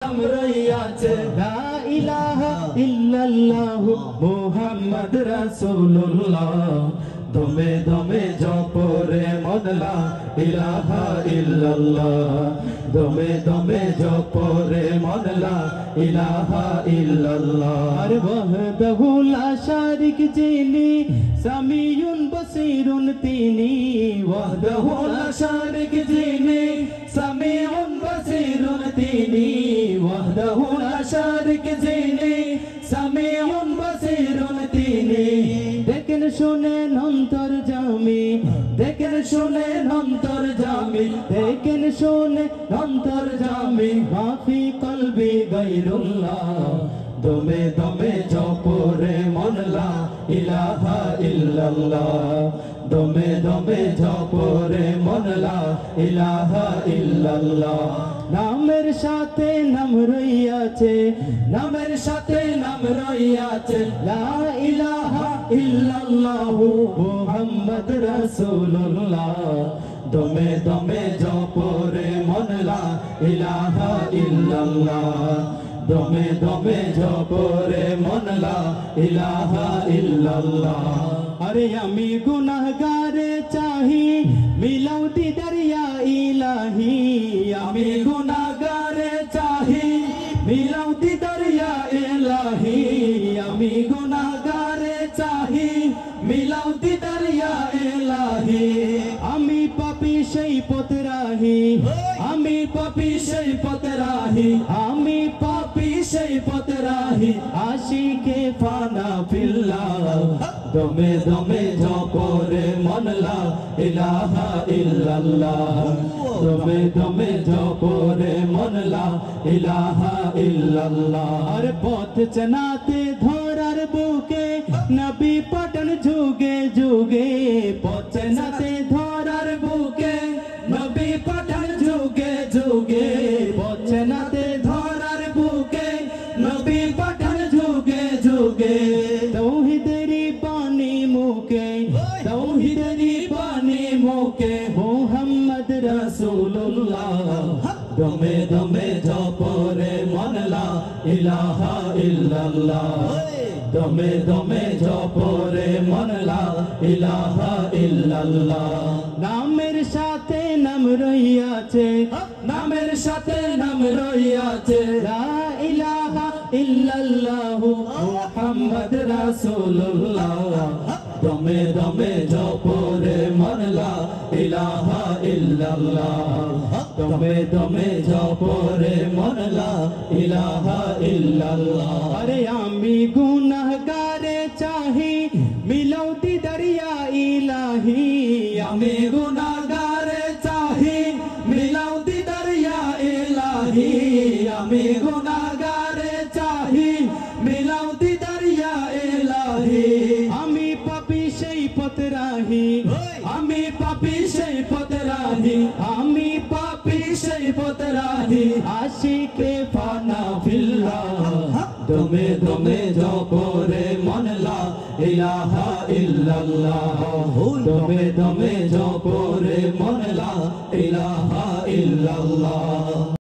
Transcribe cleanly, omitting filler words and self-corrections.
রইয়াছে লা ইলাহা ইল্লাল্লাহ মুহাম্মদ রাসূলুল্লাহ দমে দমে জপরে মন লা ইলাহা ইল্লাল্লাহ দমে দমে জপরে মন লা ইলাহা ইল্লাল্লাহ আর ওয়াহদাহু লা শারিক যিনি সামিউন বসীরুন তিনি ওয়াহদাহু লা শারিক যিনি সামিউন বসীরুন তিনি ওয়াহদাহু লা শারিক যিনি সামিউন বসীরুন তিনি দেখেন শুনেন অন্তর্যামী দেখেন শুনেন অন্তর্যামী দেখেন শুনেন অন্তর্যামী মাফি কলবি গায়রুল্লাহ দমে দমে জপরে মন লা ইলাহা ইল্লাল্লাহ দমে দমে জপরে মন লা ইলাহা ইল্লাল্লাহ নামের সাথে নাম রইয়াছে নামের সাথে নাম রইয়াছে লা ইলাহা ইল্লাল্লাহ মুহাম্মদ রাসূলুল্লাহ দমে দমে জপরে মন লা ইলাহা ইল্লাল্লাহ দমে দমে জপরে মন লা ইলাহা ইল্লাল্লাহ আরে আমি গুনাহগারে চাহি মিলাও দিদার ইয়া ইলাহি আমি গুনাহগারে চাহি মিলাও দিদার ইয়া ইলাহি আমি গুনাহগারে চাহি মিলাও দিদার ইয়া ইলাহি আমি পাপী সেই পথ রাহি আমি পাপী সেই পথ রাহি আমি পাপী সেই পথ রাহি আশিকে ফানা ফিল্লাহ দমে দমে জপরে মন লা ইলাহা ইল্লাল্লাহ দমে দমে জপরে মন লা ইলাহা ইল্লাল্লাহ আর পথ চেনাতে ধরার বুকে নবী পাঠান যুগে যুগে পথ চেনাতে ধরার বুকে নবী পাঠান যুগে যুগে পথ চেনাতে ধরার বুকে নবী পাঠান যুগে যুগে তৌহিদেরি বাণী মুখে তৌহিদেরি বাণী মুখে মুহাম্মদ রাসূলুল্লাহ দমে দমে জপরে মন লা ইলাহা ইল্লাল্লাহ দমে দমে জপরে মন লা ইলাহা ইল্লাল্লাহ নামের সাথে নাম রইয়াছে নামের সাথে নাম রইয়াছে লা ইলাহা ইল্লাল্লাহ মুহাম্মদ রাসূলুল্লাহ দমে দমে জপরে মন লা ইলাহা ইল্লাল্লাহ দমে দমে জপরে মন লা ইলাহা ইল্লাল্লাহ আরে আমি গুনাহগারে চাহি মিলাও দিদার ইয়া ইলাহি আমি গুনাহগারে চাহি মিলাও দিদার ইয়া ইলাহি আমি গুনাহগারে চাহি মিলাও দিদার ইয়া ইলাহি আমি পাপী সেই পথ রাহি আমি পাপী সেই পথ রাহি আমি পাপী সেই পথ রাহি আশিকে ফানা ফিল্লাহ দমে দমে জপরে মন লা ইলাহা ইল্লাল্লাহ দমে দমে জপরে মন লা ইলাহা ইল্লাল্লাহ।